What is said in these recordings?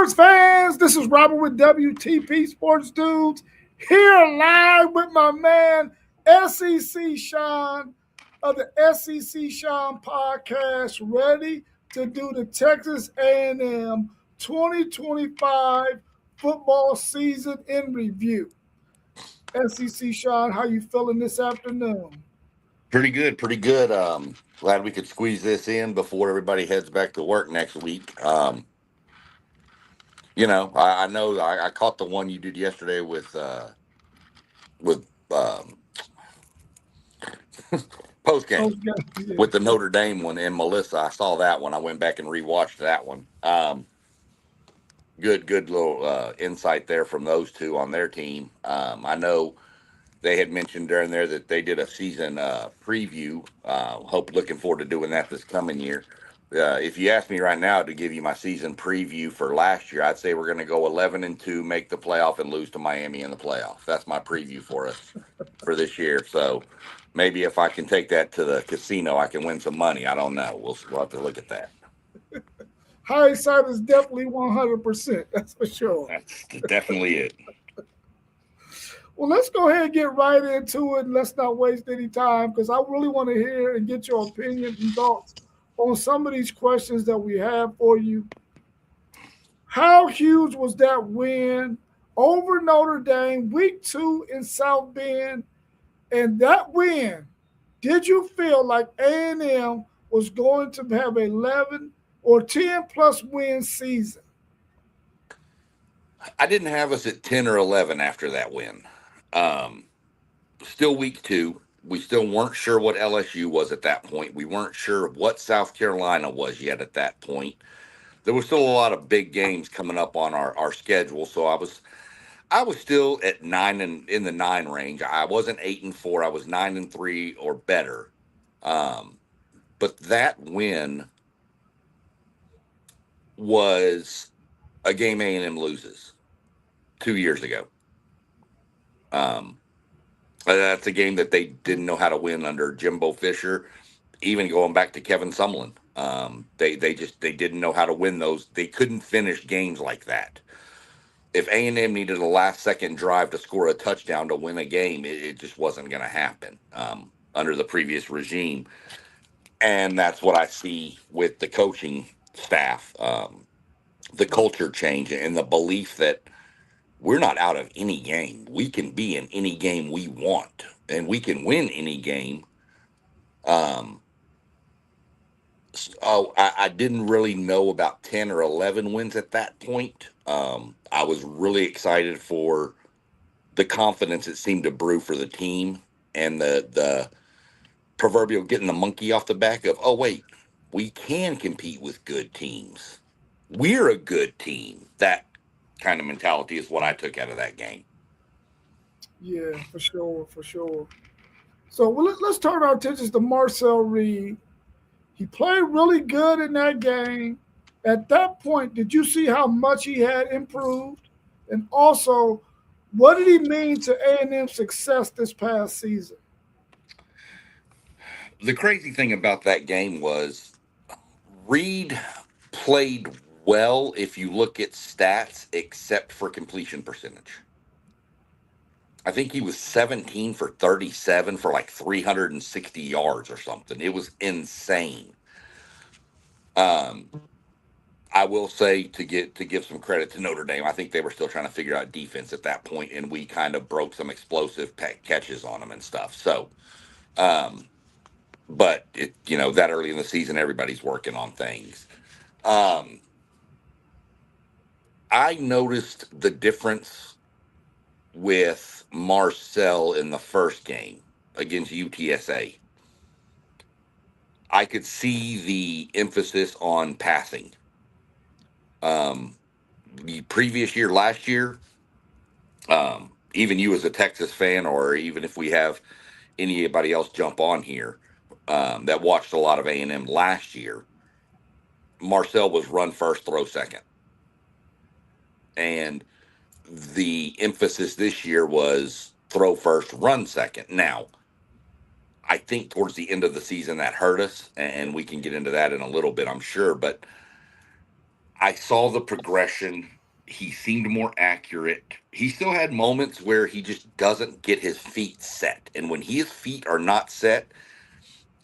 Sports fans, this is Robert with WTP Sports Dudes here live with my man SEC Sean of the SEC Sean podcast, ready to do the Texas A&M 2025 football season in review. SEC Sean, how you feeling this afternoon? Pretty good, pretty good. Glad we could squeeze this in before everybody heads back to work next week. I know I caught the one you did yesterday with post game Oh, yeah. with the Notre Dame one and Melissa. I saw that one. I went back and rewatched that one. Good little insight there from those two on their team. I know they had mentioned during there that they did a season preview. Looking forward to doing that this coming year. If you ask me right now to give you my season preview for last year, I'd say we're going to go 11-2, make the playoff, and lose to Miami in the playoff. That's my preview for us for this year. So maybe if I can take that to the casino, I can win some money. I don't know. We'll have to look at that. Hindsight is definitely 100%. That's for sure. That's definitely it. Well, let's go ahead and get right into it, and let's not waste any time because I really want to hear and get your opinion and thoughts on some of these questions that we have for you. How huge was that win over Notre Dame, week 2 in South Bend? And that win, did you feel like A&M was going to have 11 or 10 plus win season? I didn't have us at 10 or 11 after that win. Still week 2. We still weren't sure what LSU was at that point. We weren't sure what South Carolina was yet at that point. There was still a lot of big games coming up on our schedule. So I was still at 9 and in the 9 range. I wasn't 8-4. I was 9-3 or better. But that win was a game A&M loses 2 years ago. That's a game that they didn't know how to win under Jimbo Fisher, even going back to Kevin Sumlin. They didn't know how to win those. They couldn't finish games like that. If A&M needed a last second drive to score a touchdown to win a game, it just wasn't going to happen under the previous regime. And that's what I see with the coaching staff, the culture change and the belief that we're not out of any game. We can be in any game we want, and we can win any game. I didn't really know about 10 or 11 wins at that point. I was really excited for the confidence it seemed to brew for the team and the proverbial getting the monkey off the back of, oh, wait, we can compete with good teams. We're a good team. That kind of mentality is what I took out of that game. Yeah, for sure, for sure. So let's turn our attentions to Marcel Reed. He played really good in that game. At that point, did you see how much he had improved? And also, what did he mean to A&M success this past season? The crazy thing about that game was Reed played well if you look at stats, except for completion percentage. I think he was 17 for 37 for like 360 yards or something. It was insane. I will say to give some credit to Notre Dame, I think they were still trying to figure out defense at that point, and we kind of broke some explosive catches on them and stuff. So, but that early in the season, everybody's working on things. I noticed the difference with Marcel in the first game against UTSA. I could see the emphasis on passing. The previous year, last year, even you as a Texas fan, or even if we have anybody else jump on here that watched a lot of A&M last year, Marcel was run first, throw second. And the emphasis this year was throw first, run second. Now, I think towards the end of the season that hurt us, and we can get into that in a little bit, I'm sure. But I saw the progression. He seemed more accurate. He still had moments where he just doesn't get his feet set. And when his feet are not set,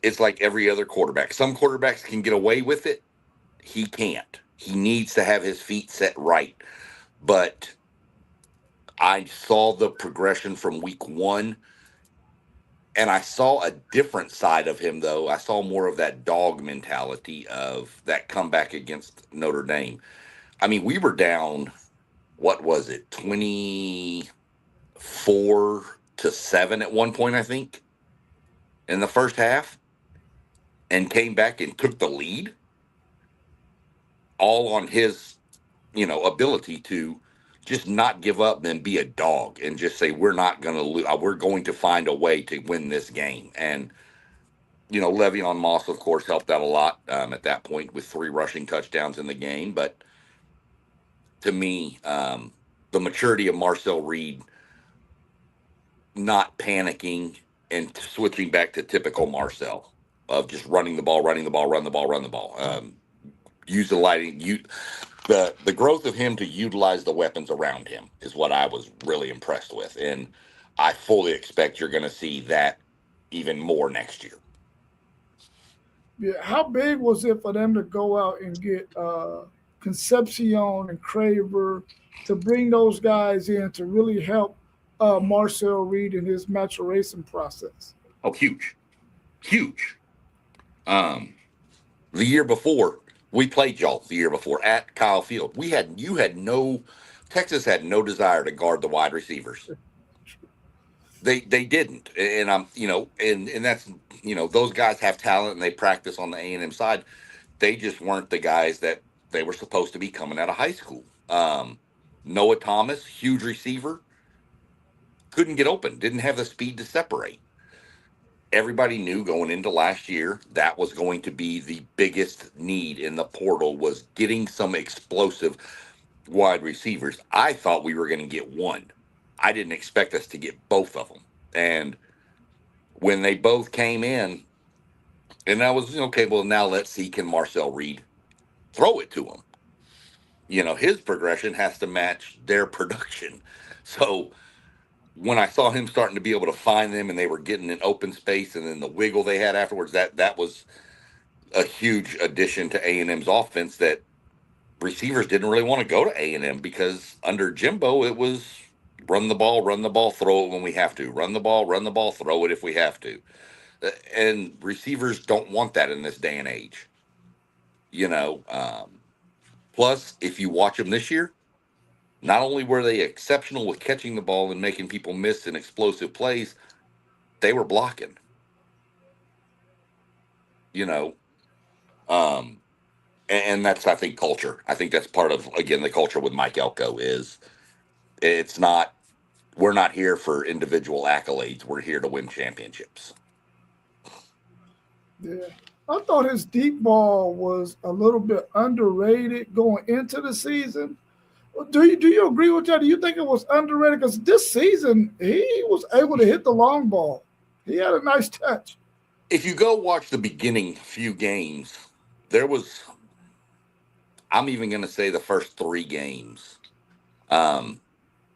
it's like every other quarterback. Some quarterbacks can get away with it. He can't. He needs to have his feet set right. But I saw the progression from week one, and I saw a different side of him, though. I saw more of that dog mentality of that comeback against Notre Dame. I mean, we were down, what was it, 24-7 at one point, I think, in the first half, and came back and took the lead, all on his, ability to just not give up and be a dog and just say, we're not going to lose. We're going to find a way to win this game. And, Le'Veon Moss, of course, helped out a lot at that point with 3 rushing touchdowns in the game. But to me, the maturity of Marcel Reed not panicking and switching back to typical Marcel of just running the ball, running the ball, run the ball, run the ball. Utilizing the growth of him to utilize the weapons around him is what I was really impressed with, and I fully expect you're going to see that even more next year. Yeah, how big was it for them to go out and get Concepcion and Craver to bring those guys in to really help Marcel Reed in his maturation process? Oh, huge, huge. Um, the year before we played y'all, the year before at Kyle Field, you had no Texas had no desire to guard the wide receivers. They didn't, and I'm and that's those guys have talent and they practice on the A&M side. They just weren't the guys that they were supposed to be coming out of high school. Noah Thomas, huge receiver, couldn't get open, didn't have the speed to separate. Everybody knew going into last year that was going to be the biggest need in the portal was getting some explosive wide receivers. I thought we were going to get one. I didn't expect us to get both of them. And when they both came in, and I was okay, well, now let's see, can Marcel Reed throw it to him? His progression has to match their production. So when I saw him starting to be able to find them and they were getting an open space and then the wiggle they had afterwards, that was a huge addition to A&M's offense that receivers didn't really want to go to A&M because under Jimbo, it was run the ball, throw it when we have to. Run the ball, throw it if we have to. And receivers don't want that in this day and age. You know, plus, if you watch them this year, not only were they exceptional with catching the ball and making people miss in explosive plays, they were blocking. You know, um, and that's I think culture. I think that's part of again the culture with Mike Elko is it's not we're not here for individual accolades. We're here to win championships. Yeah. I thought his deep ball was a little bit underrated going into the season. Do you agree with that? Do you think it was underrated? Because this season he was able to hit the long ball. He had a nice touch. If you go watch the beginning few games, there was I'm even going to say the first 3 games. Um,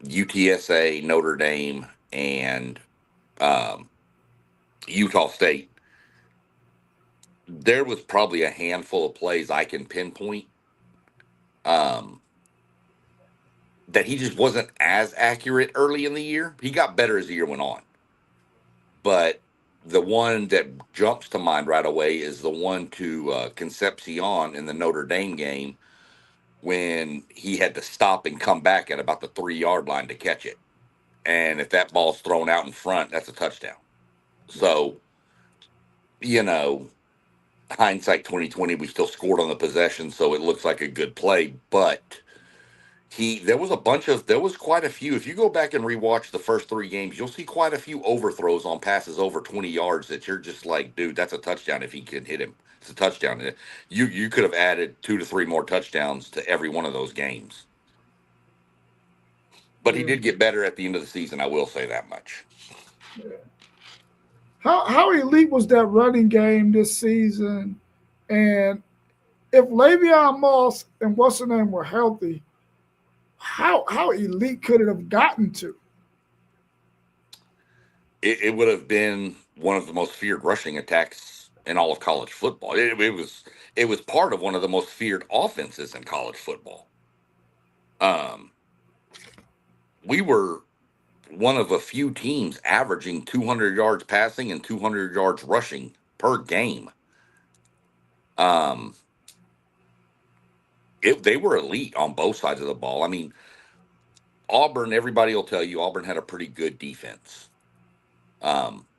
UTSA, Notre Dame, and um, Utah State. There was probably a handful of plays I can pinpoint um, that he just wasn't as accurate early in the year. He got better as the year went on. But the one that jumps to mind right away is the one to Concepcion in the Notre Dame game when he had to stop and come back at about the 3-yard line to catch it. And if that ball's thrown out in front, that's a touchdown. So, you know, hindsight 2020, we still scored on the possession, so it looks like a good play. But there was quite a few. If you go back and rewatch the first 3 games, you'll see quite a few overthrows on passes over 20 yards that you're just like, dude, that's a touchdown if he can hit him. It's a touchdown. You could have added 2 to 3 more touchdowns to every one of those games. But he Yeah. did get better at the end of the season. I will say that much. Yeah. How elite was that running game this season? And if Le'Veon Moss and what's her name were healthy, how elite could it have gotten to? It would have been one of the most feared rushing attacks in all of college football. It was part of one of the most feared offenses in college football. Um, we were one of a few teams averaging 200 yards passing and 200 yards rushing per game. Um, they were elite on both sides of the ball. I mean, Auburn. Everybody will tell you Auburn had a pretty good defense.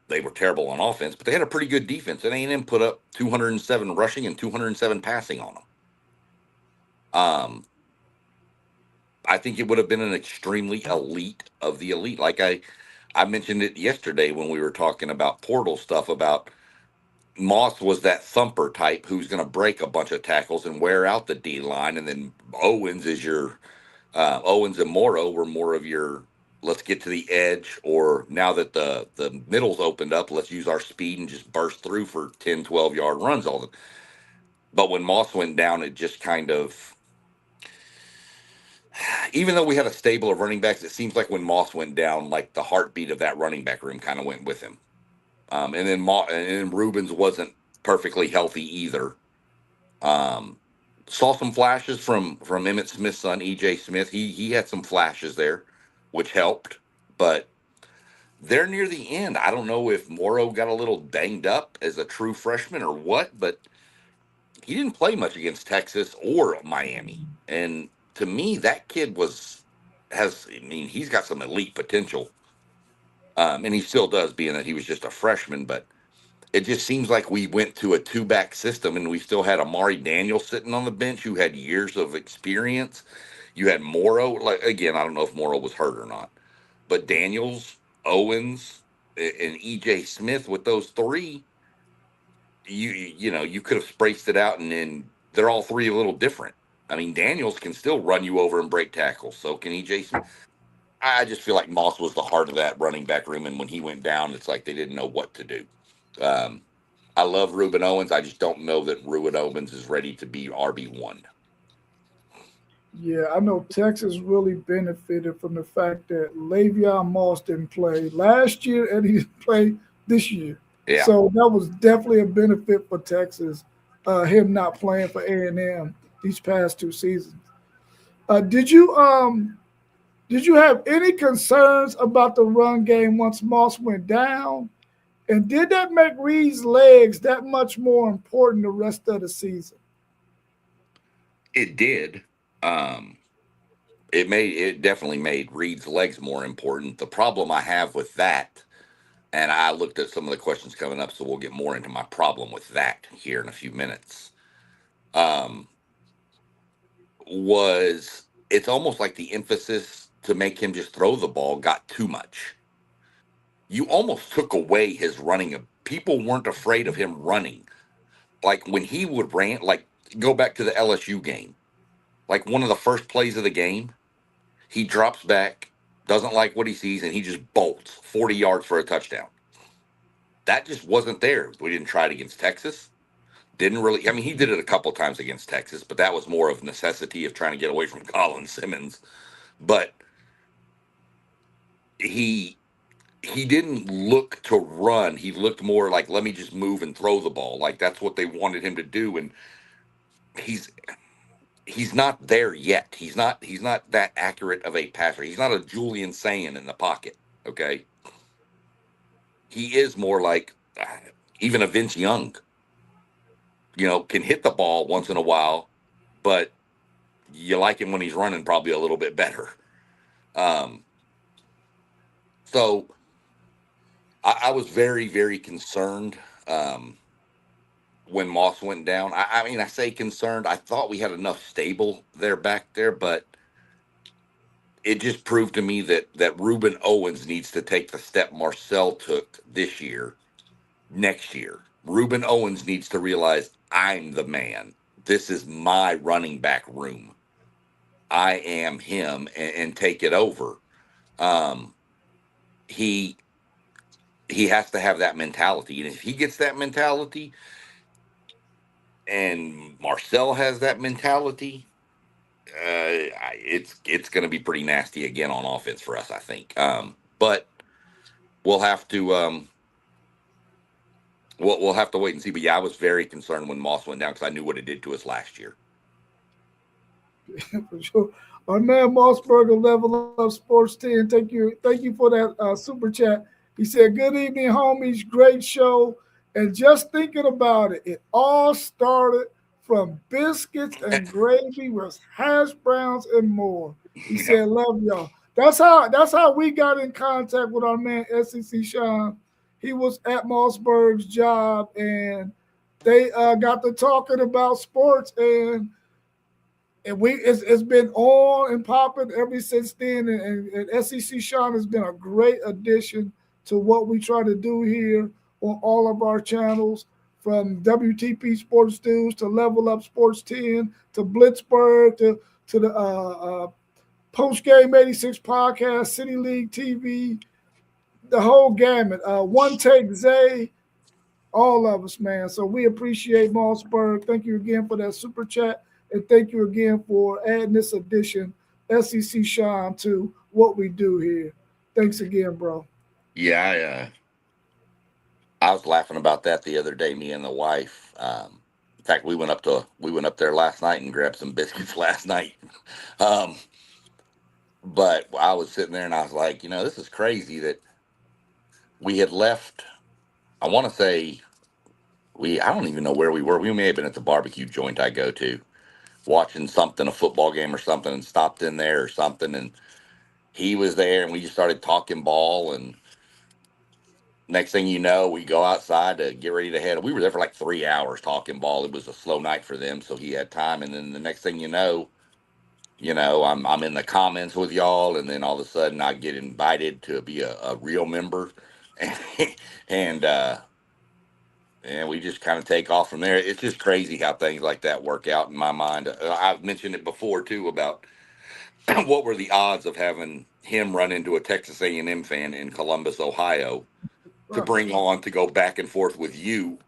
They were terrible on offense, but they had a pretty good defense. And A&M put up 207 rushing and 207 passing on them. Um, I think it would have been an extremely elite of the elite. Like I mentioned it yesterday when we were talking about portal stuff about Moss was that thumper type who's going to break a bunch of tackles and wear out the D line, and then Owens is your Owens and Morrow were more of your let's get to the edge, or now that the middle's opened up, let's use our speed and just burst through for 10, 12-yard runs all the. But when Moss went down, it just kind of, even though we had a stable of running backs, it seems like when Moss went down, like the heartbeat of that running back room kind of went with him. And then Rubens wasn't perfectly healthy either. Um, saw some flashes from Emmett Smith's son, EJ Smith. He had some flashes there, which helped. But they're near the end. I don't know if Morrow got a little banged up as a true freshman or what, but he didn't play much against Texas or Miami. And to me, that kid I mean, he's got some elite potential. And he still does, being that he was just a freshman. But it just seems like we went to a two-back system, and we still had Amari Daniel sitting on the bench who had years of experience. You had Morrow. Like, again, I don't know if Morrow was hurt or not, but Daniels, Owens, and EJ Smith, with those three, you could have spaced it out, and then they're all three a little different. I mean, Daniels can still run you over and break tackles. So can EJ Smith. I just feel like Moss was the heart of that running back room, and when he went down, it's like they didn't know what to do. Um, I love Ruben Owens. I just don't know that Ruben Owens is ready to be RB1. Yeah, I know Texas really benefited from the fact that Le'Veon Moss didn't play last year and he didn't play this year. Yeah, So that was definitely a benefit for Texas, him not playing for A&M these past two seasons. Did you have any concerns about the run game once Moss went down? And did that make Reed's legs that much more important the rest of the season? it did. Um, it definitely made Reed's legs more important. The problem I have with that, and I looked at some of the questions coming up, so we'll get more into my problem with that here in a few minutes. Um, was it's almost like the emphasis to make him just throw the ball got too much. You almost took away his running. People weren't afraid of him running. Like when he would rant, like go back to the LSU game, like one of the first plays of the game, he drops back, doesn't like what he sees, and he just bolts 40 yards for a touchdown. That just wasn't there. We didn't try it against Texas. Didn't really. I mean, he did it a couple times against Texas, but that was more of necessity of trying to get away from Colin Simmons. But he he didn't look to run. He looked more like let me just move and throw the ball. Like that's what they wanted him to do, and he's he's not there yet. He's not that accurate of a passer. He's not a Julian Sand in the pocket. Okay, he is more like even a Vince Young. Can hit the ball once in a while, but you like him when he's running probably a little bit better. Um, so I was very very concerned when Moss went down. I mean, I say concerned. I thought we had enough stable there back there, but it just proved to me that Ruben Owens needs to take the step Marcel took this year, next year. Ruben Owens needs to realize I'm the man. This is my running back room. I am him, and take it over. Um, he he has to have that mentality, and if he gets that mentality, and Marcel has that mentality, it's going to be pretty nasty again on offense for us, I think. But we'll have to we'll have to wait and see. But yeah, I was very concerned when Moss went down because I knew what it did to us last year. For sure. Our man Mossberger, Level Up Sports 10. Thank you for that super chat. He said, "Good evening, homies. Great show." And just thinking about it, it all started from biscuits and gravy with hash browns and more. He Yep. said, "Love y'all." That's how we got in contact with our man SEC Sean. He was at Mossberg's job, and they got to talking about sports, and it's been on and popping ever since then. And SEC Sean has been a great addition to what we try to do here on all of our channels, from WTP Sports News to Level Up Sports 10 to Blitzburg to the Post Game 86 podcast, City League TV, the whole gamut. One Take Zay, all of us, man. So we appreciate Mossberg. Thank you again for that super chat. And thank you again for adding this addition, SEC Sean, to what we do here. Thanks again, bro. Yeah, I was laughing about that the other day. Me and the wife. In fact, we went up there last night and grabbed some biscuits last night. Um, but I was sitting there and I was like, this is crazy that we had left. I want to say I don't even know where we were. We may have been at the barbecue joint I go to, watching something, a football game or something, and stopped in there or something. And he was there and we just started talking ball. And next thing you know, we go outside to get ready to head. We were there for like 3 hours talking ball. It was a slow night for them, so he had time. And then the next thing I'm in the comments with y'all, and then all of a sudden I get invited to be a real member, and and we just kind of take off from there. It's just crazy how things like that work out in my mind. I've mentioned it before too about what were the odds of having him run into a Texas A&M fan in Columbus, Ohio, to Right. bring on to go back and forth with you,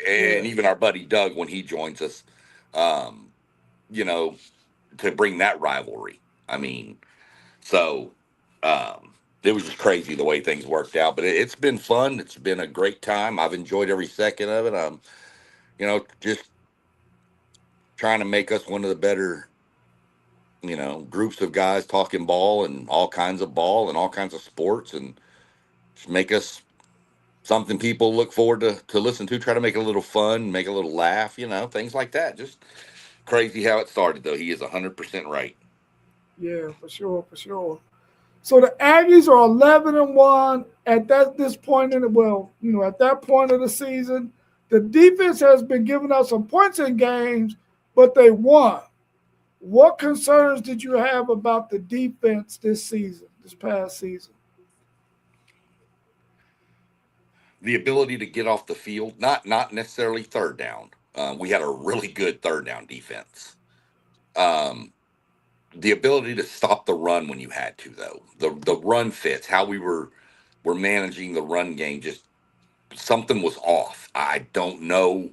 Yeah. and even our buddy Doug when he joins us, um, you know, to bring that rivalry. I mean, so it was just crazy the way things worked out, but it's been fun. It's been a great time. I've enjoyed every second of it. Just trying to make us one of the better, groups of guys talking ball and all kinds of sports, and just make us something people look forward to listen to. Try to make it a little fun, make a little laugh, things like that. Just crazy how it started, though. He is 100% right. Yeah, for sure, for sure. So the Aggies are 11-1 at this point in the at that point of the season. The defense has been giving us some points in games, but they won. What concerns did you have about the defense this season, this past season? The ability to get off the field, not necessarily third down. We had a really good third down defense. Um, the ability to stop the run when you had to, though. The run fits, how were managing the run game, just something was off. I don't know.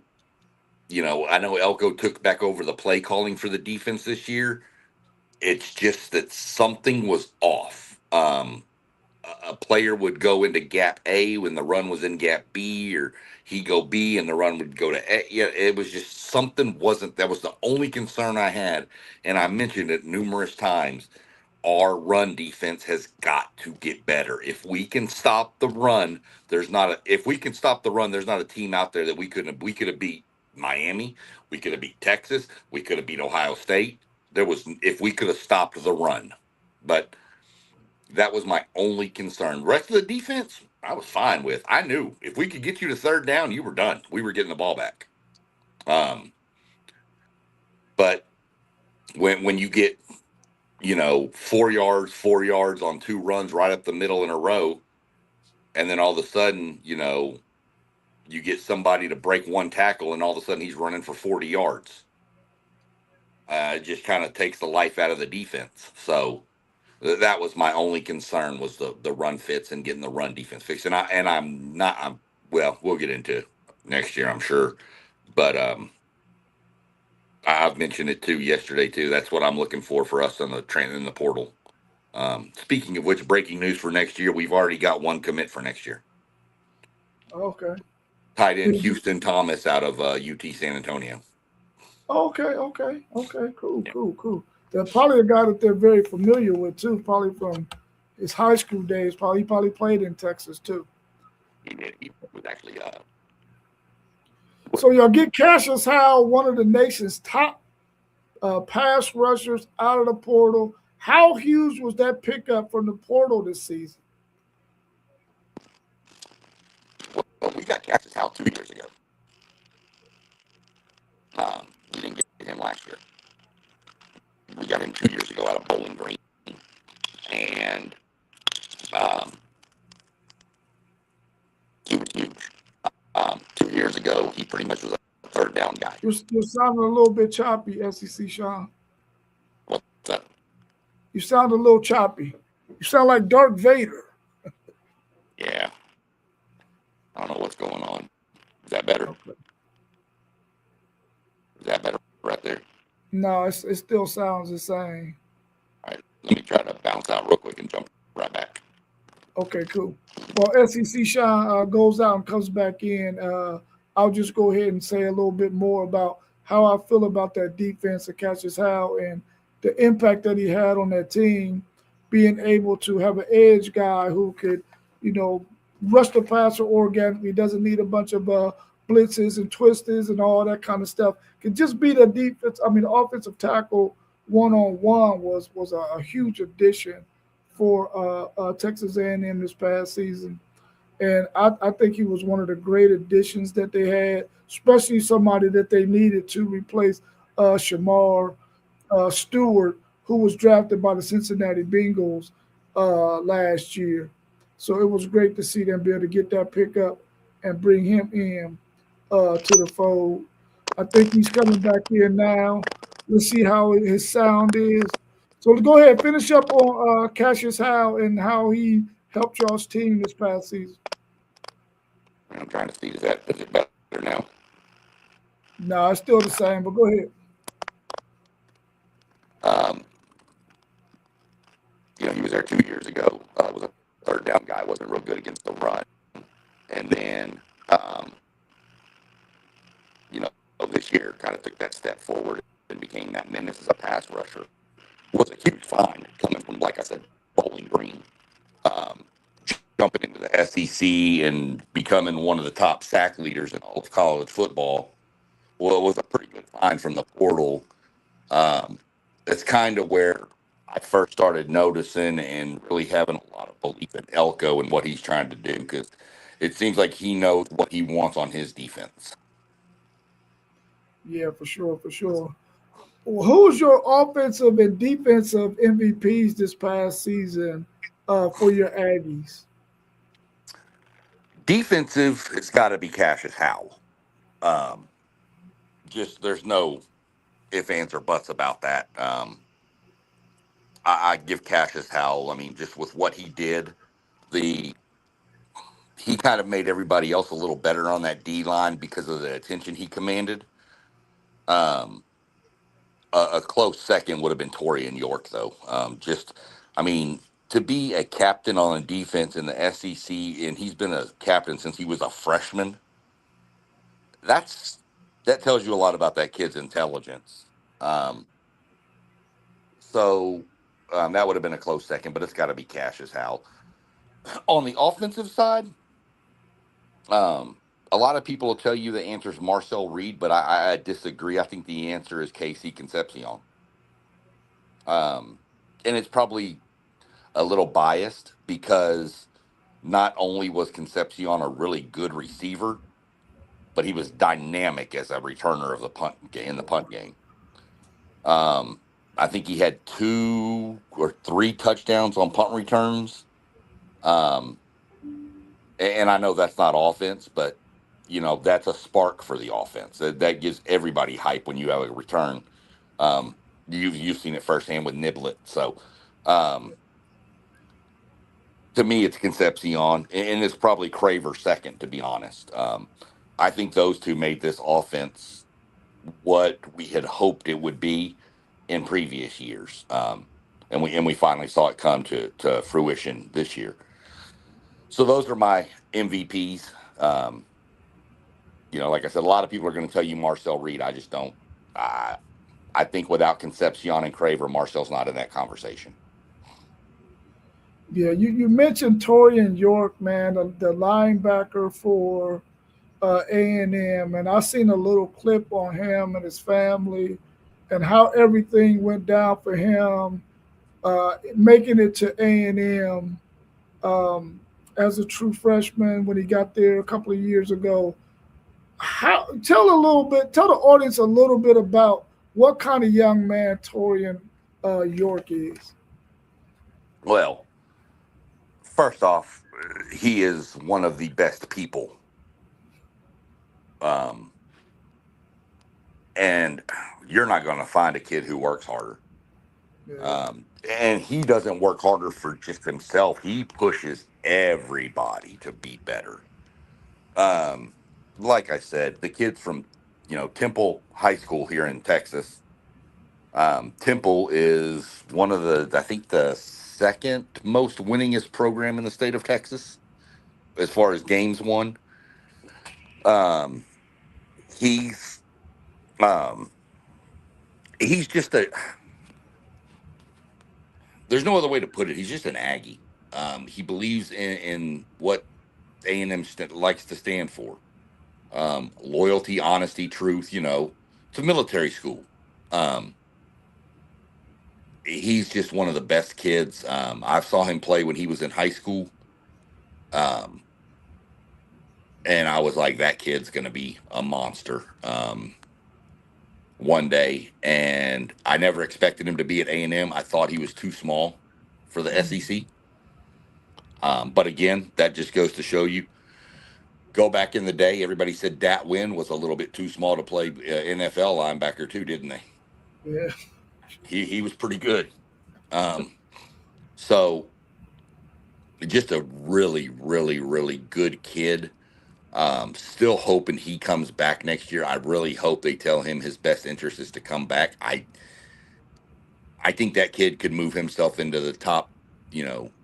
I know Elko took back over the play calling for the defense this year. It's just that something was off. A player would go into gap A when the run was in gap B, or he go B and the run would go to A. Yeah, it was just something wasn't. That was the only concern I had, and I mentioned it numerous times. Our run defense has got to get better. If we can stop the run, if we can stop the run, there's not a team out there that we could have beat Miami, we could have beat Texas, we could have beat Ohio State. There was if we could have stopped the run. But that was my only concern. The rest of the defense, I was fine with. I knew if we could get you to third down, you were done. We were getting the ball back. Um, but when you get 4 yards on two runs right up the middle in a row, and then all of a sudden, you get somebody to break one tackle, and all of a sudden he's running for 40 yards. It just kind of takes the life out of the defense. So that was my only concern was the run fits and getting the run defense fixed. And I'm not. Well, we'll get into next year, I'm sure. But I've mentioned it too yesterday too. That's what I'm looking for us on the train in the portal. Speaking of which, breaking news for next year, we've already got one commit for next year. Okay. Tight end Did you- Houston Thomas out of UT San Antonio. Okay. Cool, Yeah, cool, cool. They're probably a guy that they're very familiar with too, probably from his high school days. He probably played in Texas too. he did. He was actually So y'all get Cassius Howell, one of the nation's top pass rushers out of the portal. How huge was that pickup from the portal this season? well, we got Texas Howell 2 years ago. We didn't get him last year. We got him 2 years ago out of Bowling Green, and um, he was huge. 2 years ago, he pretty much was a third down guy. You're sounding a little bit choppy, SEC Sean. What's that? You sound a little choppy. You sound like Darth Vader. Yeah, I don't know what's going on. Is that better? Okay. Is that better right there? No, it still sounds the same. All right, let me try to bounce out real quick and jump right back. Okay, cool. Well, SEC Sean goes out and comes back in. I'll just go ahead and say a little bit more about how I feel about that defense of Cassius Howe and the impact that he had on that team, being able to have an edge guy who could, you know, rush the passer organically, doesn't need a bunch of blitzes and twisters and all that kind of stuff. Could just be the defense. I mean, the offensive tackle one on one was a huge addition for Texas A&M this past season, and I think he was one of the great additions that they had, especially somebody that they needed to replace Shamar Stewart, who was drafted by the Cincinnati Bengals last year. So it was great to see them be able to get that pickup and bring him in to the fold. I think he's coming back in now. Let's see how his sound is. So go ahead, finish up on Cassius Howe and how he helped y'all's team this past season. I'm trying to see is it better now? No, it's still the same, but go ahead. Um, he was there 2 years ago. Was a third down guy. Wasn't real good against the run, and then this year kind of took that step forward and became that menace as a pass rusher. Was a huge find coming from, like I said, Bowling Green. Um, Jumping into the SEC and becoming one of the top sack leaders in all of college football. Well, it was a pretty good find from the portal. Um, that's kind of where I first started noticing and really having a lot of belief in Elko and what he's trying to do, because it seems like he knows what he wants on his defense. Yeah, for sure, for sure. Well, who's your offensive and defensive MVPs this past season for your Aggies? Defensive, it's got to be Cassius Howell. Um, just there's no if, ands, or buts about that. I give Cassius Howell. I mean, just with what he did, the he kind of made everybody else a little better on that D line because of the attention he commanded. Um, a close second would have been Torian York, though. I mean, to be a captain on a defense in the SEC, and he's been a captain since he was a freshman. That's that tells you a lot about that kid's intelligence. Um, so that would have been a close second, but it's got to be Cassius Howell. On the offensive side, Um, a lot of people will tell you the answer is Marcel Reed, but I disagree. I think the answer is KC Concepcion. Um, and it's probably a little biased because not only was Concepcion a really good receiver, but he was dynamic as a returner of the punt game in the punt game. Um, I think he had 2 or 3 touchdowns on punt returns. Um, and I know that's not offense, but that's a spark for the offense. That gives everybody hype when you have a return. Um, you've seen it firsthand with Niblet. So um, to me, it's Concepcion, and it's probably Craver second, to be honest. I think those two made this offense what we had hoped it would be in previous years. And we finally saw it come to fruition this year. So those are my MVPs. Um, like I said, a lot of people are going to tell you Marcel Reed. I just don't. I I think without Concepcion and Craver, Marcel's not in that conversation. Yeah, you mentioned Torian York, man, the linebacker for A&M, and I seen a little clip on him and his family, and how everything went down for him, making it to A&M um, as a true freshman when he got there a couple of years ago. How tell the audience a little bit about what kind of young man Torian York is. Well, first off, he is one of the best people. Um, and you're not going to find a kid who works harder. Yeah, And he doesn't work harder for just himself. He pushes everybody to be better. Um, like I said, the kids from, Temple High School here in Texas. Temple is one of I think the second most winningest program in the state of Texas as far as games won. Um, he's um, he's just a. There's no other way to put it. He's just an Aggie. He believes in what A&M likes to stand for: loyalty, honesty, truth. It's a military school. Um, he's just one of the best kids. I saw him play when he was in high school. Um, and I was like, that kid's going to be a monster one day. And I never expected him to be at A&M. I thought he was too small for the SEC. But again, that just goes to show you. Go back in the day, everybody said Dat Win was a little bit too small to play NFL linebacker too, didn't they? yeah, He was pretty good. Um, so just a really, really, really good kid. Still hoping he comes back next year. I really hope they tell him his best interest is to come back. I think that kid could move himself into the top,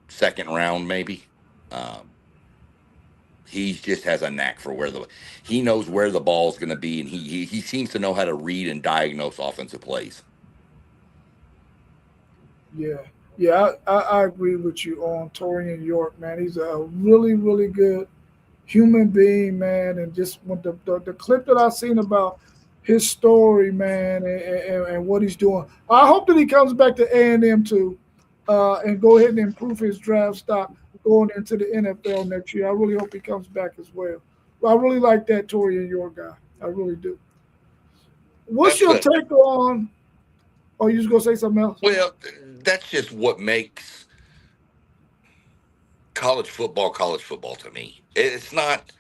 second round maybe. Um, he just has a knack for he knows where the ball's going to be, and he seems to know how to read and diagnose offensive plays. yeah, yeah. I agree with you on Torian York, man. He's a really, really good human being, man. And just when the clip that I seen about his story, man, and what he's doing, I hope that he comes back to A&M too, and go ahead and improve his draft stock going into the NFL next year. I really hope he comes back as well. I really like that Torian York guy. I really do. What's That's your the take on? Oh, you just gonna say something else? Well, that's just what makes college football to me. It's not,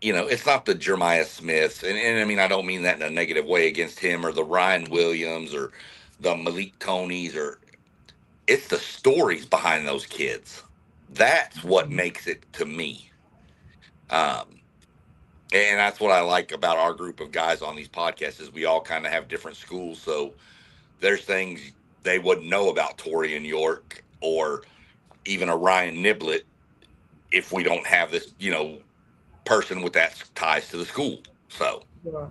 it's not the Jeremiah Smiths, and I mean I don't mean that in a negative way against him or the Ryan Williams or the Malik Tonys, or it's the stories behind those kids. That's what makes it to me. Um, and that's what I like about our group of guys on these podcasts is we all kind of have different schools. So there's things they wouldn't know about Torian York or even a Ryan Niblett if we don't have this, person with that ties to the school. So Yeah,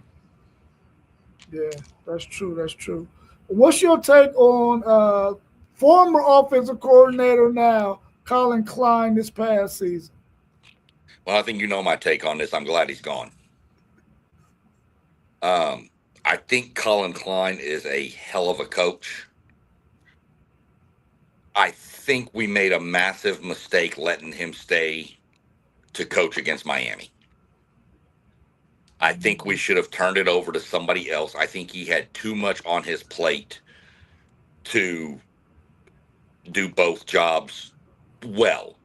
yeah, that's true. That's true. What's your take on former offensive coordinator now, Colin Klein, this past season? well, I think you know my take on this. I'm glad he's gone. Um, I think Colin Klein is a hell of a coach. I think we made a massive mistake letting him stay to coach against Miami. I think we should have turned it over to somebody else. I think he had too much on his plate to do both jobs well.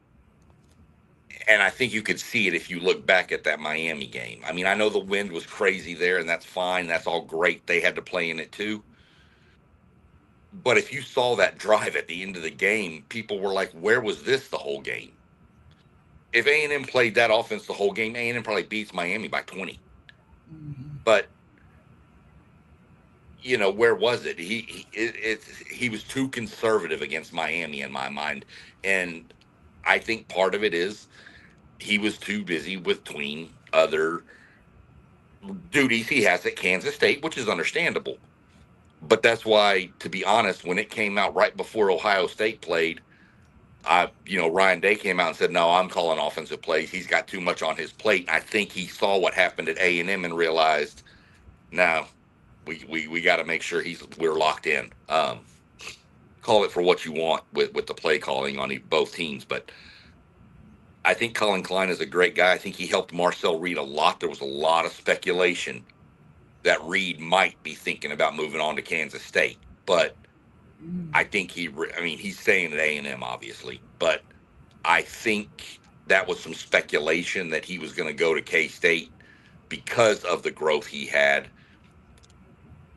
And I think you could see it if you look back at that Miami game. I mean, I know the wind was crazy there, and that's fine. That's all great. They had to play in it too. But if you saw that drive at the end of the game, people were like, where was this the whole game? if A&M played that offense the whole game, A&M probably beats Miami by 20. Mhm. But where was it? He was too conservative against Miami in my mind, and I think part of it is he was too busy between other duties he has at Kansas State, which is understandable. But that's why, to be honest, when it came out right before Ohio State played, Ryan Day came out and said, "No, I'm calling offensive plays. He's got too much on his plate." I think he saw what happened at A&M and realized, "No, we got to make sure we're locked in." Call it for what you want with the play calling on both teams, but I think Colin Klein is a great guy. I think he helped Marcel Reed a lot. There was a lot of speculation that Reed might be thinking about moving on to Kansas State, but I think he's staying at A&M obviously, but I think that was some speculation that he was going to go to K-State because of the growth he had.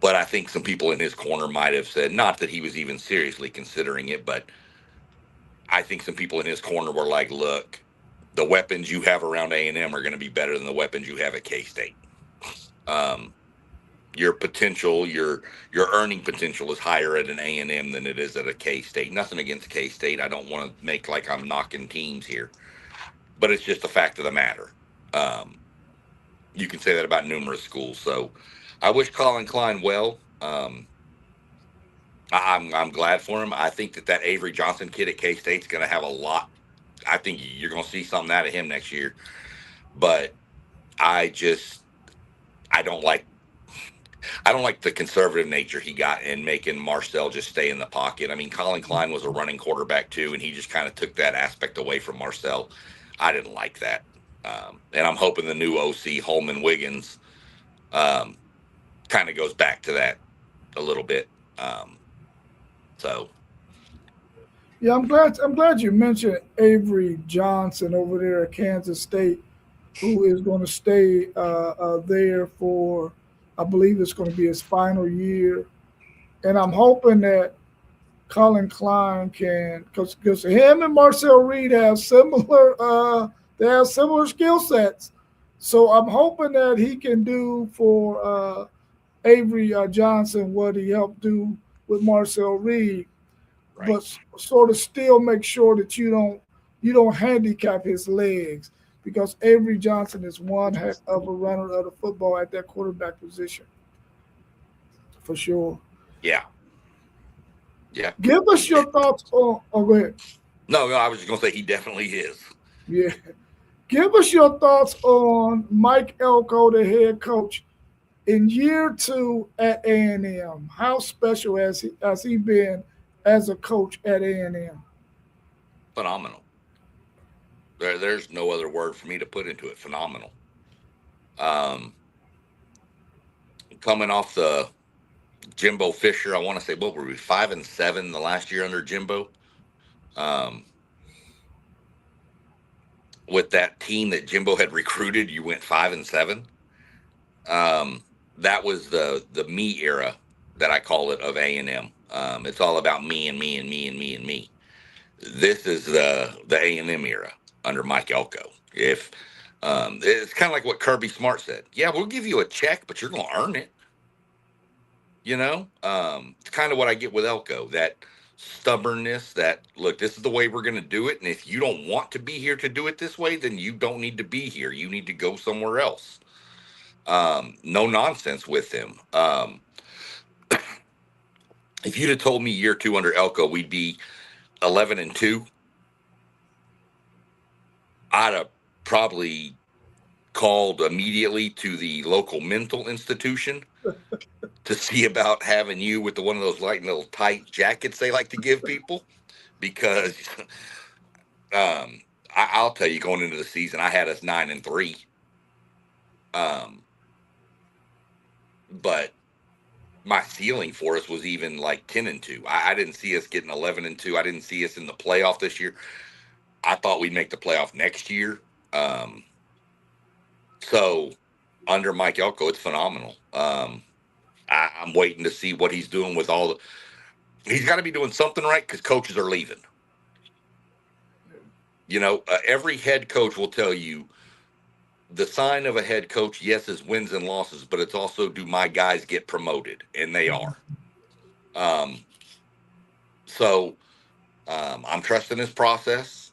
But I think some people in his corner might have said, not that he was even seriously considering it, but I think some people in his corner were like, look, the weapons you have around A&M are going to be better than the weapons you have at K-State. Um, your potential, your earning potential is higher at an A&M than it is at a K-State. Nothing against K-State. I don't want to make like I'm knocking teams here, but it's just a fact of the matter. Um, you can say that about numerous schools. So I wish Colin Klein well. I'm glad for him. I think that Avery Johnson kid at K-State's going to have a lot. I think you're going to see something out of him next year. But I just I don't like I don't like the conservative nature he got in making Marcel just stay in the pocket. I mean, Colin Klein was a running quarterback too, and he just kind of took that aspect away from Marcel. I didn't like that. And I'm hoping the new OC Holman Wiggins um, kind of goes back to that a little bit. So Yeah, I'm glad you mentioned Avery Johnson over there at Kansas State, who is going to stay there for, I believe it's going to be his final year, and I'm hoping that Colin Klein can, because him and Marcel Reed have similar skill sets, so I'm hoping that he can do for Avery Johnson what he helped do with Marcel Reed, right, but sort of still make sure that you don't handicap his legs, because Avery Johnson is one heck of a runner of the football at that quarterback position for sure. yeah, yeah. Give us your thoughts on. Oh, go ahead. No, I was just gonna say he definitely is. Yeah, give us your thoughts on Mike Elko, the head coach, in year two at A&M. How special has he been as a coach at A&M? Phenomenal. There's no other word for me to put into it. Phenomenal. Um, Coming off the Jimbo Fisher, I want to say what were we 5-7 the last year under Jimbo. Um, with that team that Jimbo had recruited, you went 5-7. Um, that was the me era that I call it of A&M. It's all about me and me and me and me and me. This is the A&M era under Mike Elko. If It's kind of like what Kirby Smart said. Yeah, we'll give you a check, but you're going to earn it. It's kind of what I get with Elko. That stubbornness. That look, this is the way we're going to do it, and if you don't want to be here to do it this way, then you don't need to be here. You need to go somewhere else. No nonsense with him. If you'd have told me year two under Elko we'd be 11-2, I'd have probably called immediately to the local mental institution to see about having you with one of those light little tight jackets they like to give people, because I'll tell you, going into the season I had us 9-3, um, but my ceiling for us was even like 10-2. I didn't see us getting 11-2. I didn't see us in the playoff this year. I thought we'd make the playoff next year. Um, so under Mike Elko, it's phenomenal. I'm waiting to see what he's doing with all the. He's got to be doing something right because coaches are leaving. Every head coach will tell you the sign of a head coach, yes, is wins and losses, but it's also, do my guys get promoted? And they are. Um, so I'm trusting his process.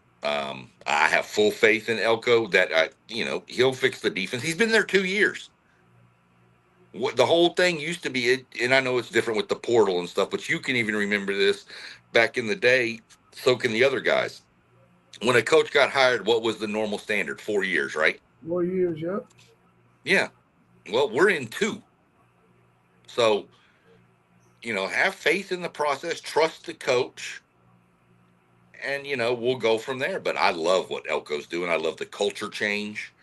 I have full faith in Elko that he'll fix the defense. He's been there 2 years. What the whole thing used to be, and I know it's different with the portal and stuff, but you can even remember this back in the day. So can the other guys. When a coach got hired, what was the normal standard? 4 years, right? 4 years, yep. Yeah. Well, we're in two. So, have faith in the process, trust the coach, and, we'll go from there. But I love what Elko's doing. I love the culture change.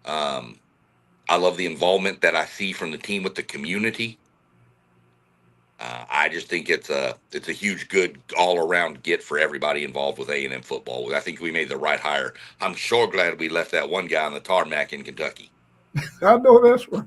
Um, I love the involvement that I see from the team with the community. I just think it's a huge, good all around get for everybody involved with A&M football. I think we made the right hire. I'm sure glad we left that one guy on the tarmac in Kentucky. I know that's right.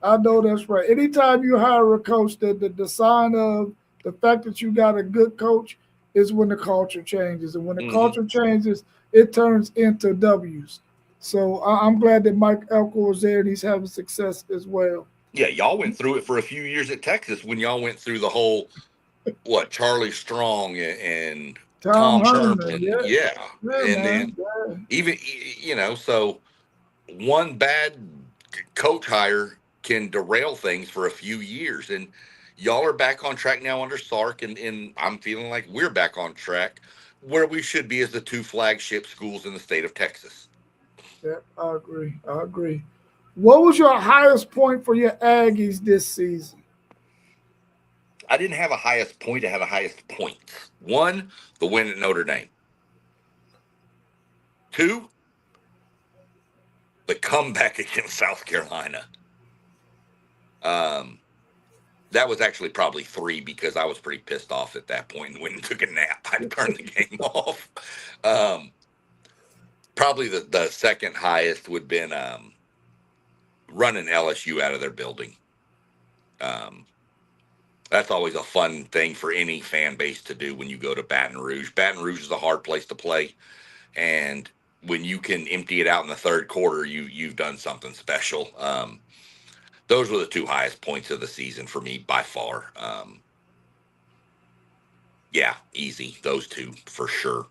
I know that's right. Anytime you hire a coach, the sign of the fact that you got a good coach is when the culture changes. And when the Hmm. culture changes, it turns into W's. So I'm glad that Mike Elko is there and he's having success as well. Yeah, y'all went through it for a few years at Texas when y'all went through the whole Charlie Strong and Tom Tom Herman, Herman, yeah, yeah, yeah, and man. then Yeah. even so one bad coach hire can derail things for a few years, and y'all are back on track now under Sark, and I'm feeling like we're back on track where we should be as the two flagship schools in the state of Texas. Yeah, I agree. I agree. What was your highest point for your Aggies this season? I didn't have a highest point; I had a highest points. One, the win at Notre Dame. Two, the comeback against South Carolina. Um, that was actually probably three because I was pretty pissed off at that point and went and took a nap. I turned the game off. Um, Probably the second highest would have been running LSU out of their building. Um, that's always a fun thing for any fan base to do when you go to Baton Rouge. Baton Rouge is a hard place to play, and when you can empty it out in the third quarter, you've done something special. Those were the two highest points of the season for me by far. Yeah, easy. Those two for sure.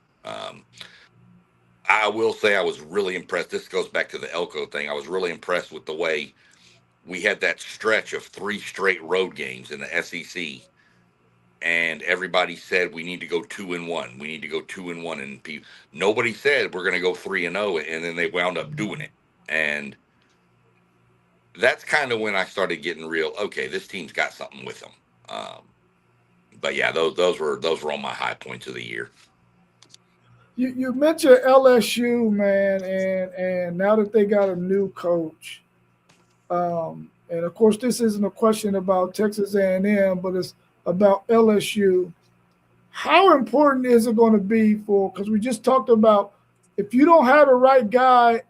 I will say I was really impressed. This goes back to the Elko thing. I was really impressed with the way we had that stretch of three straight road games in the SEC, and everybody said we need to go 2-1. We need to go 2-1, and nobody said we're going to go 3-0, and then they wound up doing it. And that's kind of when I started getting real. Okay, this team's got something with them. But yeah, those were on my high points of the year. You mentioned LSU, man, and now that they got a new coach, and of course this isn't a question about Texas A&M, but it's about LSU. How important is it going to be for? Because we just talked about if you don't have the right guy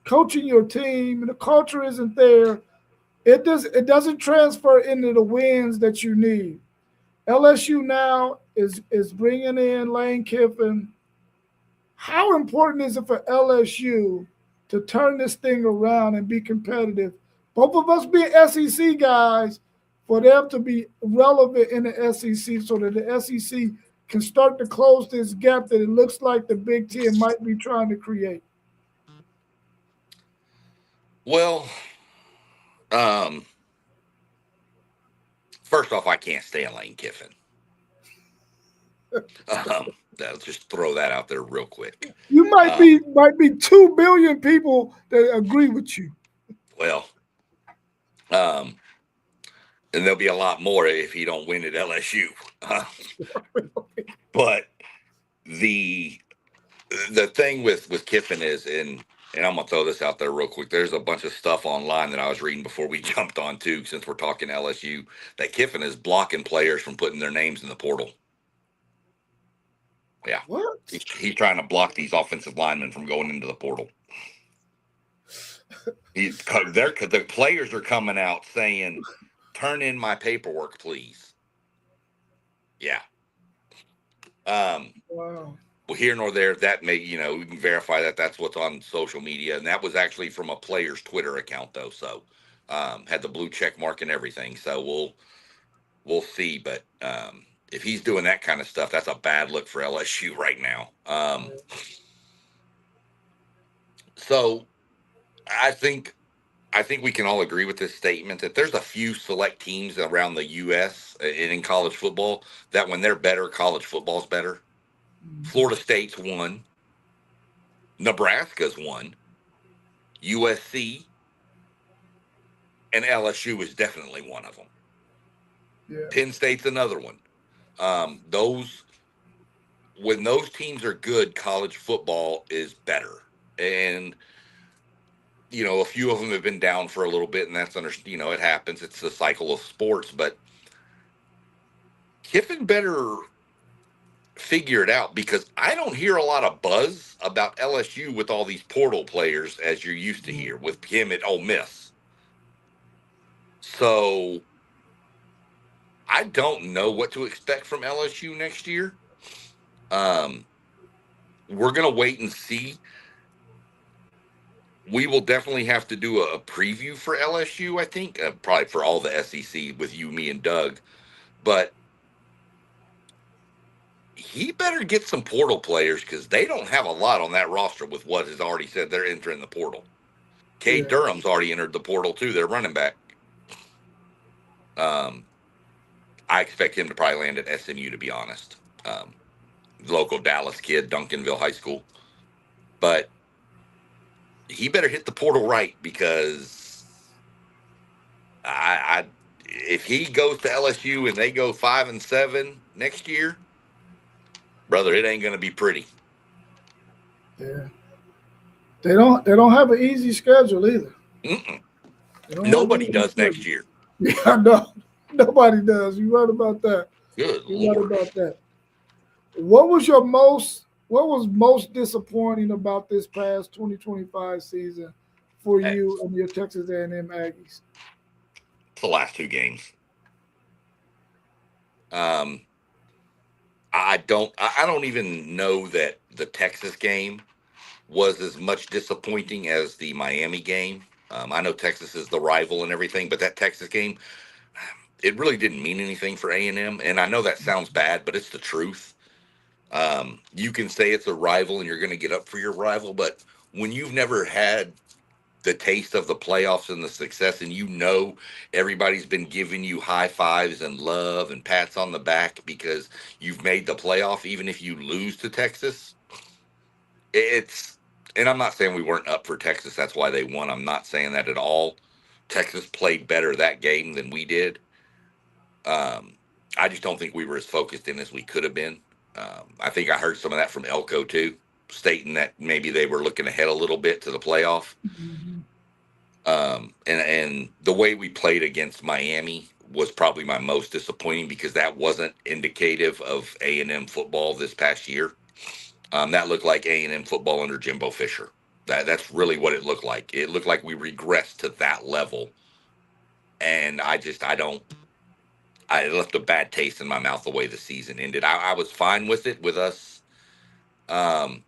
coaching your team and the culture isn't there, it doesn't transfer into the wins that you need. LSU now is bringing in Lane Kiffin. How important is it for LSU to turn this thing around and be competitive? Both of us being SEC guys, for them to be relevant in the SEC so that the SEC can start to close this gap that it looks like the Big Ten might be trying to create. Well, um, first off, I can't stand Lane Kiffin. I'll just throw that out there real quick. You might Um, be 2 billion people that agree with you. well, um, and there'll be a lot more if he don't win at LSU. Uh, but the the thing with Kiffin is, and I'm gonna throw this out there real quick. There's a bunch of stuff online that I was reading before we jumped on too, since we're talking LSU, that Kiffin is blocking players from putting their names in the portal. Yeah, What? he's trying to block these offensive linemen from going into the portal. The players are coming out saying, "Turn in my paperwork, please." Yeah. Um, Wow. Well, here nor there. That may, we can verify that that's what's on social media, and that was actually from a player's Twitter account, though. So, had the blue check mark and everything. So we'll see. But if he's doing that kind of stuff, that's a bad look for LSU right now. So I think we can all agree with this statement that there's a few select teams around the U.S. and in college football that when they're better, college football's better. Florida State's one. Nebraska's one. USC and LSU is definitely one of them. Yeah. Penn State's another one. Those when those teams are good, college football is better. And a few of them have been down for a little bit, and that's it happens. It's the cycle of sports. But Kiffin better figure it out because I don't hear a lot of buzz about LSU with all these portal players as you're used to hear with him at Ole Miss. So I don't know what to expect from LSU next year. We're gonna wait and see. We will definitely have to do a preview for LSU. I think probably for all the SEC with you, me, and Doug. But he better get some portal players because they don't have a lot on that roster with what has already said they're entering the portal. Cade Durham's already entered the portal too. They're running back. I expect him to probably land at SMU, to be honest. Local Dallas kid, Duncanville High School. But he better hit the portal right because if he goes to LSU and they go 5-7 next year, brother, it ain't gonna be pretty. Yeah. They don't have an easy schedule either. Nobody does next year. Yeah, no, nobody does. You right about that. Good You Lord. right about that. What was most disappointing about this past 2025 season for you and your Texas A&M Aggies? It's the last two games. I don't even know that the Texas game was as much disappointing as the Miami game. I know Texas is the rival and everything, but that Texas game, it really didn't mean anything for A&M. And I know that sounds bad, but it's the truth. You can say it's a rival and you're going to get up for your rival, but when you've never had the taste of the playoffs and the success, and everybody's been giving you high fives and love and pats on the back because you've made the playoff, even if you lose to Texas, and I'm not saying we weren't up for Texas. That's why they won. I'm not saying that at all. Texas played better that game than we did. I just don't think we were as focused in as we could have been. I think I heard some of that from Elko too, stating that maybe they were looking ahead a little bit to the playoff. And the way we played against Miami was probably my most disappointing because that wasn't indicative of A&M football this past year. That looked like A&M football under Jimbo Fisher. That's really what it looked like. It looked like we regressed to that level. And I left a bad taste in my mouth the way the season ended. I was fine with it, with us, the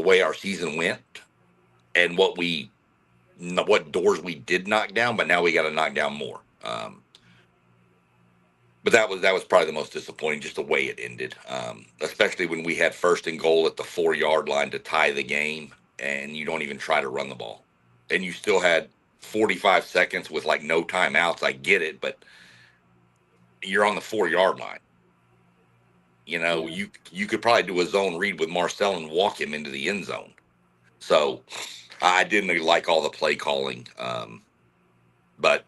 way our season went and what doors we did knock down, but now we got to knock down more. But that was probably the most disappointing, just the way it ended, especially when we had 1st and goal at the 4-yard line to tie the game, and you don't even try to run the ball, and you still had 45 seconds with like no timeouts. I get it, but you're on the 4-yard line. You could probably do a zone read with Marcel and walk him into the end zone. So I didn't like all the play calling, but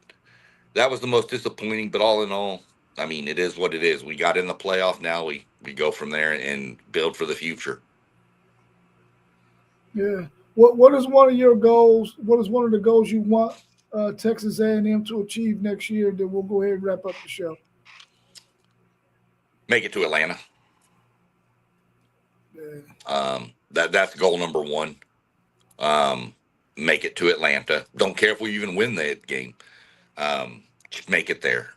that was the most disappointing. But all in all, I mean, it is what it is. We got in the playoff. Now we go from there and build for the future. Yeah. What is one of your goals? What is one of the goals you want Texas A&M to achieve next year? Then we'll go ahead and wrap up the show. Make it to Atlanta. Yeah. That's goal number one. Make it to Atlanta. Don't care if we even win that game. Just make it there.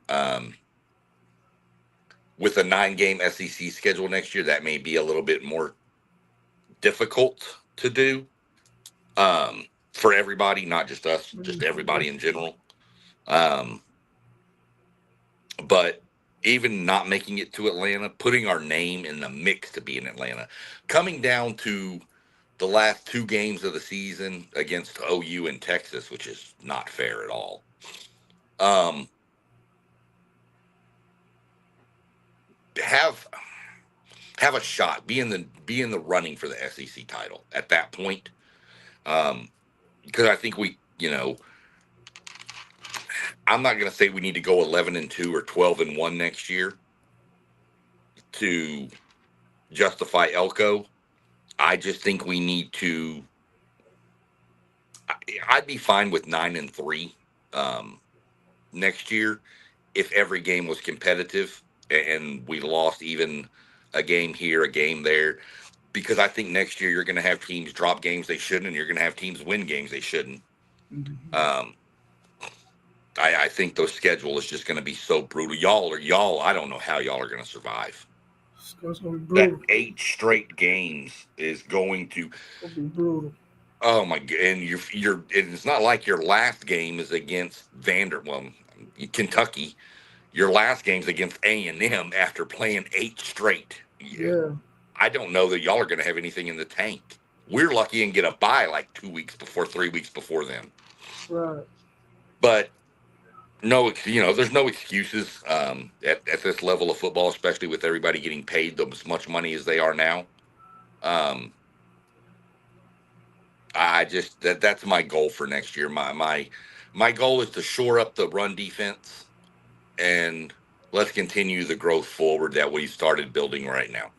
with a 9-game SEC schedule next year, that may be a little bit more difficult to do for everybody, not just us, just everybody in general. But even not making it to Atlanta, putting our name in the mix to be in Atlanta, coming down to the last 2 games of the season against OU and Texas, which is not fair at all. Have a shot, be in the running for the SEC title at that point. Because I think I'm not going to say we need to go 11-2 or 12-1 next year to justify Elko. I just think we need to. I'd be fine with 9-3 next year if every game was competitive and we lost even a game here, a game there. Because I think next year you're going to have teams drop games they shouldn't, and you're going to have teams win games they shouldn't. Mm-hmm. I think the schedule is just going to be so brutal. Y'all. I don't know how y'all are going to survive. It's going to be brutal. That 8 straight games is going to be brutal. Oh my God! And you're. It's not like your last game is against Kentucky. Your last game's against A&M after playing 8 straight. Yeah. I don't know that y'all are going to have anything in the tank. We're lucky and get a bye like 2 weeks before, 3 weeks before then. Right. But no, there's no excuses at this level of football, especially with everybody getting paid as much money as they are now. I just that's my goal for next year. My goal is to shore up the run defense, and let's continue the growth forward that we started building right now.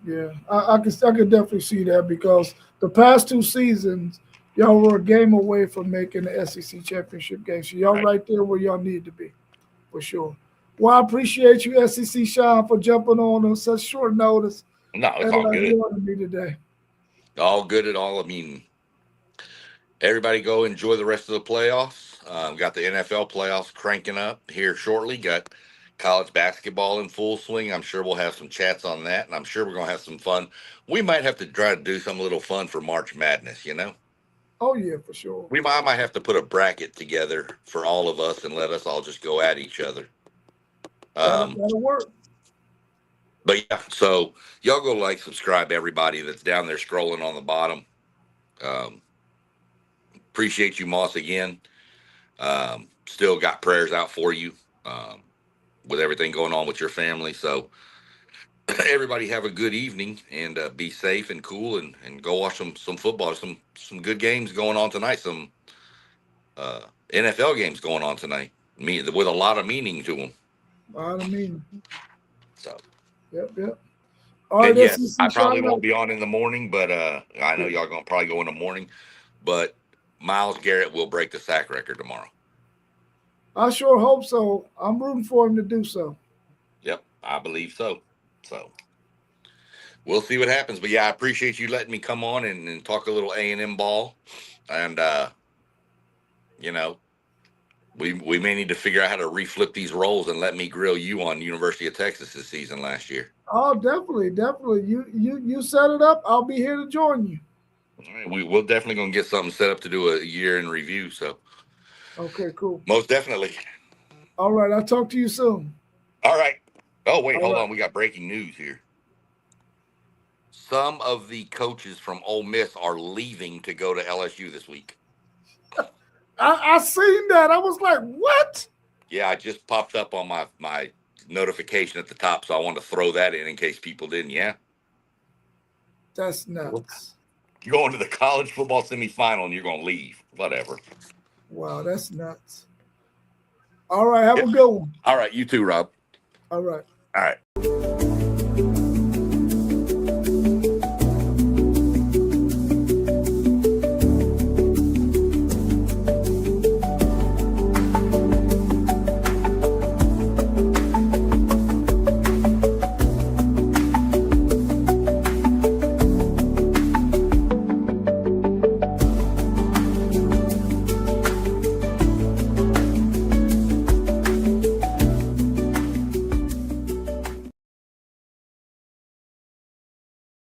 Yeah. I could definitely see that because the past 2 seasons, y'all were a game away from making the SEC championship game. So y'all right there where y'all need to be, for sure. Well, I appreciate you, SEC Sean, for jumping on such short notice. No, it's all good. Me today. All good at all. I mean, everybody go enjoy the rest of the playoffs. Got the NFL playoffs cranking up here shortly. Got college basketball in full swing. I'm sure we'll have some chats on that, and I'm sure we're going to have some fun. We might have to try to do some little fun for March Madness, Oh, yeah, for sure. I might have to put a bracket together for all of us and let us all just go at each other. That'll work. But yeah, so y'all go subscribe, everybody that's down there scrolling on the bottom. Appreciate you, Moss, again. Still got prayers out for you with everything going on with your family. So everybody have a good evening and be safe and cool and go watch some football. Some good games going on tonight. Some NFL games going on tonight. With a lot of meaning to them. A lot of meaning. So. Yep. All right, yes, I probably won't be on in the morning, but I know y'all gonna probably go in the morning. But Myles Garrett will break the sack record tomorrow. I sure hope so. I'm rooting for him to do so. Yep, I believe so. So we'll see what happens. But yeah, I appreciate you letting me come on and talk a little A&M ball. And we may need to figure out how to reflip these roles and let me grill you on University of Texas this season last year. Oh, definitely. You set it up. I'll be here to join you. All right, we're definitely gonna get something set up to do a year in review. So. Okay, cool. Most definitely. All right, I'll talk to you soon. All right. Oh, wait, hold on. We got breaking news here. Some of the coaches from Ole Miss are leaving to go to LSU this week. I seen that. I was like, what? Yeah, I just popped up on my notification at the top, so I wanted to throw that in case people didn't, yeah? That's nuts. You're going to the college football semifinal and you're going to leave. Whatever. Wow, that's nuts. All right, have a good one. All right, you too, Rob. All right. All right.